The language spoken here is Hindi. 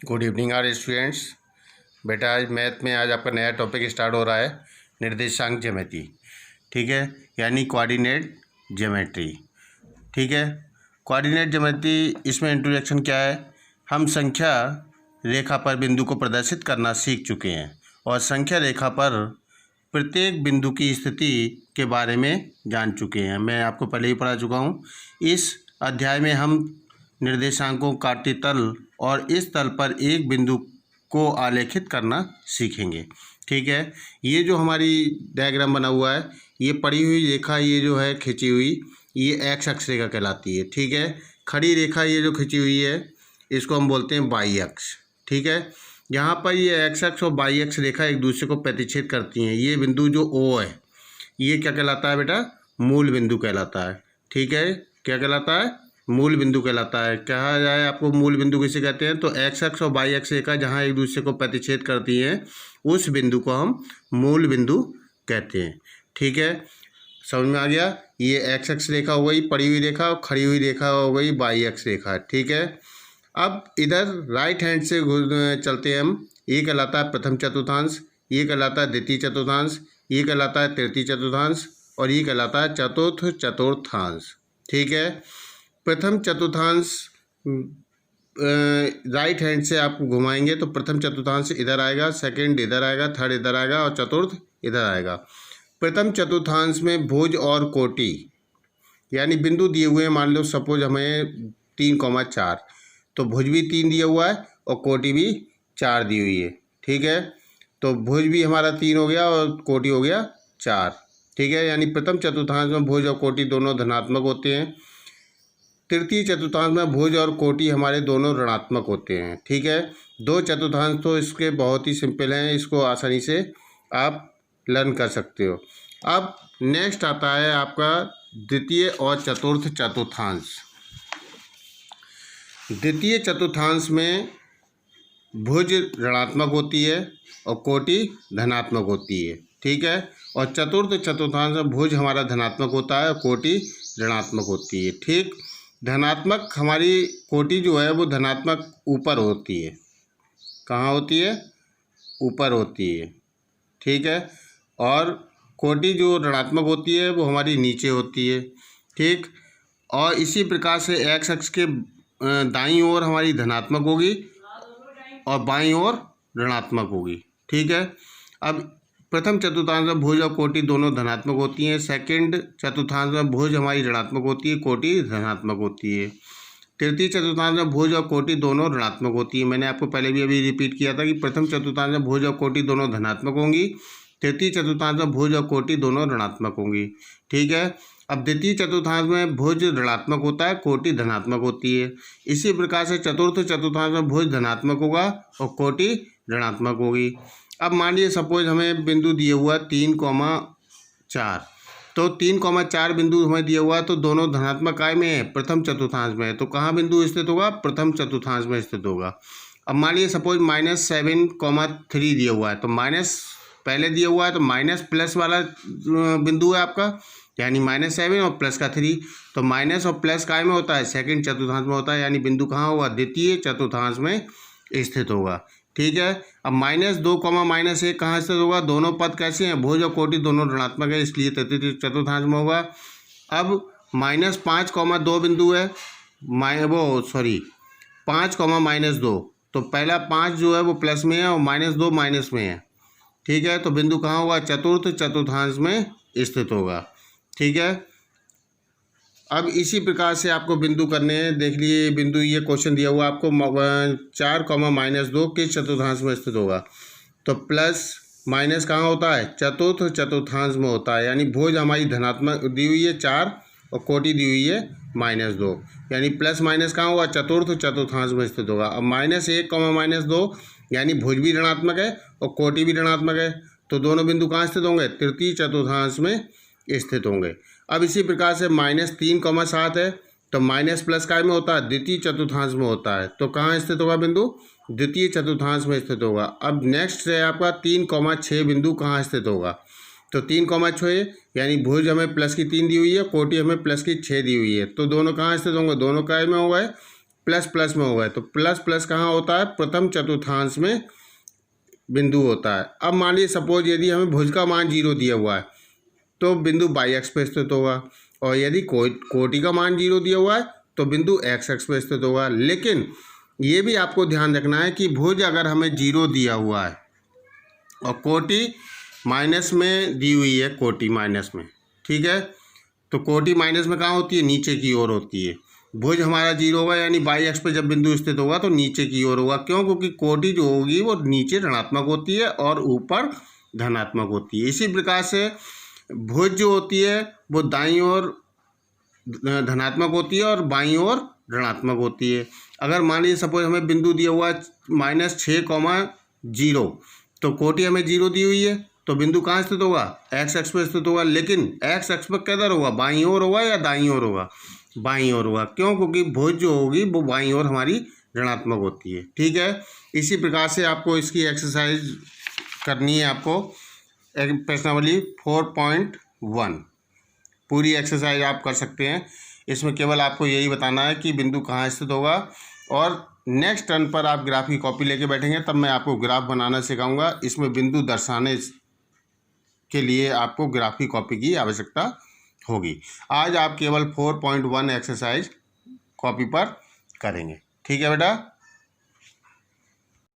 Good evening are students. बेटा आज मैथ में आपका नया टॉपिक स्टार्ट हो रहा है, निर्देशांक ज्यामिति। ठीक है, यानी कोऑर्डिनेट ज्योमेट्री। ठीक है, कोऑर्डिनेट ज्योमेट्री, इसमें इंट्रोडक्शन क्या है। हम संख्या रेखा पर बिंदु को प्रदर्शित करना सीख चुके हैं और संख्या रेखा पर प्रत्येक बिंदु की स्थिति के बारे में जान चुके हैं। मैं आपको पहले ही पढ़ा चुका हूँ। इस अध्याय में हम निर्देशांकों, काटती तल और इस तल पर एक बिंदु को आलेखित करना सीखेंगे। ठीक है, ये जो हमारी डायग्राम बना हुआ है, ये पड़ी हुई रेखा, ये जो है खींची हुई, ये एक्स अक्ष रेखा कहलाती है। ठीक है, खड़ी रेखा ये जो खींची हुई है, इसको हम बोलते हैं वाई अक्ष। ठीक है, यहाँ पर ये एक्स अक्ष और वाई अक्ष रेखा एक दूसरे को प्रतिच्छेद करती हैं। ये बिंदु जो ओ है, ये क्या कहलाता है बेटा? मूल बिंदु कहलाता है। ठीक है, क्या कहलाता है? मूल बिंदु कहलाता है। कहा जाए आपको मूल बिंदु किसे कहते हैं? तो एक्स अक्ष और वाई अक्ष रेखा जहाँ एक दूसरे को प्रतिच्छेद करती हैं, उस बिंदु को हम मूल बिंदु कहते हैं। ठीक है, समझ में आ गया? ये एक्स अक्ष रेखा हो गई पड़ी हुई रेखा, और खड़ी हुई रेखा हो गई वाई अक्ष रेखा। ठीक है, अब इधर राइट हैंड से चलते हैं हम। ये कहलाता है प्रथम चतुर्थांश, ये कहलाता है द्वितीय चतुर्थांश, ये कहलाता है तृतीय चतुर्थांश, और ये कहलाता है चतुर्थ चतुर्थांश। ठीक है, प्रथम चतुर्थांश राइट हैंड से आप घुमाएंगे तो प्रथम चतुर्थांश इधर आएगा, सेकंड इधर आएगा, थर्ड इधर आएगा और चतुर्थ इधर आएगा। प्रथम चतुर्थांश में भुज और कोटि यानी बिंदु दिए हुए हैं। मान लो सपोज हमें 3,4, तो भुज भी 3 दिया हुआ है और कोटि भी 4 दी हुई है। ठीक है, तो भुज भी हमारा 3 हो गया और कोटि हो गया 4। ठीक है, यानी प्रथम चतुर्थांश में भुज और कोटि दोनों धनात्मक होते हैं। तृतीय चतुर्थांश में भुज और कोटि हमारे दोनों ऋणात्मक होते हैं। ठीक है, दो चतुर्थांश तो इसके बहुत ही सिंपल हैं, इसको आसानी से आप लर्न कर सकते हो। अब नेक्स्ट आता है आपका द्वितीय और चतुर्थ चतुर्थांश। द्वितीय चतुर्थांश में भुज ऋणात्मक होती है और कोटि धनात्मक होती है। ठीक है, और चतुर्थ चतुर्थांश में भुज हमारा धनात्मक होता है और कोटि ऋणात्मक होती है। ठीक, धनात्मक हमारी कोटि जो है वो धनात्मक ऊपर होती है। कहाँ होती है? ऊपर होती है। ठीक है, और कोटि जो ऋणात्मक होती है वो हमारी नीचे होती है। ठीक, और इसी प्रकार से एक्स अक्ष के दाईं ओर हमारी धनात्मक होगी और बाईं ओर ऋणात्मक होगी। ठीक है, अब प्रथम चतुर्थांश में भुज और कोटि दोनों धनात्मक होती हैं। सेकंड चतुर्थांश में भुज हमारी ऋणात्मक होती है, कोटि धनात्मक होती है। तृतीय चतुर्थांश में भुज और कोटि दोनों ऋणात्मक होती है। मैंने आपको पहले भी अभी रिपीट किया था कि प्रथम चतुर्थांश में भुज और कोटि दोनों धनात्मक होंगी, तृतीय चतुर्थांश में भुज और कोटि दोनों ऋणात्मक होंगी। ठीक है, अब द्वितीय चतुर्थांश में भुज ऋणात्मक होता है, कोटि धनात्मक होती है। इसी प्रकार से चतुर्थ चतुर्थांश में भुज धनात्मक होगा और कोटि ऋणात्मक होगी। अब मान लीजिए सपोज हमें बिंदु दिया हुआ 3,4, तो 3,4 बिंदु हमें दिया हुआ है, तो दोनों धनात्मक काय में है? प्रथम चतुर्थांश में है। तो कहाँ बिंदु स्थित होगा? प्रथम चतुर्थांश में स्थित होगा। अब मान लीजिए सपोज -7,3 दिया हुआ है, तो माइनस पहले दिया हुआ है, तो माइनस प्लस वाला बिंदु है आपका, यानी -7 और प्लस का 3। तो माइनस और प्लस काय में होता है? सेकंड चतुर्थांश में होता है, यानी बिंदु कहाँ होगा? द्वितीय चतुर्थांश में स्थित होगा। ठीक है, अब -2, -1 कहाँ स्थित होगा? दोनों पद कैसे हैं? भुज और कोटि दोनों ऋणात्मक है, इसलिए तृतीय चतुर्थांश में होगा। अब -5,2 बिंदु है, 5,-2, तो पहला 5 जो है वो प्लस में है और -2 माइनस में है। ठीक है, तो बिंदु कहाँ होगा? चतुर्थ चतुर्थांश में स्थित होगा। ठीक है, अब इसी प्रकार से आपको बिंदु करने हैं। देख लिए बिंदु, ये क्वेश्चन दिया हुआ आपको 4, -2 किस चतुर्थांश में स्थित होगा? तो प्लस माइनस कहाँ होता है? चतुर्थ चतुर्थांश में होता है, यानी भुज हमारी धनात्मक दी हुई है 4 और कोटि दी हुई है -2, यानी प्लस माइनस कहाँ होगा? चतुर्थ चतुर्थांश में स्थित होगा। अब -1, -2 यानी भुज भी ऋणात्मक है और कोटि भी ऋणात्मक है, तो दोनों बिंदु कहाँ स्थित होंगे? तृतीय चतुर्थांश में स्थित होंगे। अब इसी प्रकार से -3,7 है, तो माइनस प्लस काय में होता है? द्वितीय चतुर्थांश में होता है, तो कहाँ स्थित होगा बिंदु? द्वितीय चतुर्थांश में स्थित होगा। अब नेक्स्ट है आपका 3,6 बिंदु कहाँ स्थित होगा? तो 3,6 यानी भुज हमें प्लस की 3 दी हुई है, कोटि हमें प्लस की 6 दी हुई है, तो दोनों कहाँ स्थित होंगे? दोनों काय में होगा? प्लस प्लस में होगा, तो प्लस प्लस कहाँ होता है, प्रथम चतुर्थांश में बिंदु होता है। अब मान लीजिए सपोज यदि हमें भुज का मान 0 दिया हुआ है तो बिंदु बाई एक्स पे स्थित होगा, और यदि कोटि का मान 0 दिया हुआ है तो बिंदु एक्स एक्स पे स्थित होगा। लेकिन ये भी आपको ध्यान रखना है कि भुज अगर हमें 0 दिया हुआ है और कोटि माइनस में दी हुई है, कोटि माइनस में, ठीक है, तो कोटि माइनस में कहाँ होती है, नीचे की ओर होती है। भुज हमारा 0 होगा यानी बाई एक्स पे जब बिंदु स्थित होगा तो नीचे की ओर होगा। क्यों? क्योंकि कोटि जो होगी वो नीचे ऋणात्मक होती है और ऊपर धनात्मक होती है। इसी प्रकार से भुज जो होती है वो दाईं ओर धनात्मक होती है और बाईं ओर ऋणात्मक होती है। अगर मान लीजिए सपोज हमें बिंदु दिया हुआ है -6,0, तो कोटि हमें 0 दी हुई है तो बिंदु कहाँ स्थित होगा, एक्स एक्स पे स्थित होगा। लेकिन एक्स एक्स पे किधर होगा, बाईं ओर होगा या दाईं ओर होगा, बाईं ओर होगा। क्यों? क्योंकि भुज जो होगी वो बाईं ओर हमारी ऋणात्मक होती है, ठीक है। इसी प्रकार से आपको इसकी एक्सरसाइज करनी है। आपको प्रश्नावली 4.1 पूरी एक्सरसाइज आप कर सकते हैं। इसमें केवल आपको यही बताना है कि बिंदु कहाँ स्थित होगा, और नेक्स्ट टर्न पर आप ग्राफ की कॉपी लेके बैठेंगे तब मैं आपको ग्राफ बनाना सिखाऊंगा। इसमें बिंदु दर्शाने के लिए आपको ग्राफ की कॉपी की आवश्यकता होगी। आज आप केवल 4.1 एक्सरसाइज कॉपी पर करेंगे, ठीक है बेटा।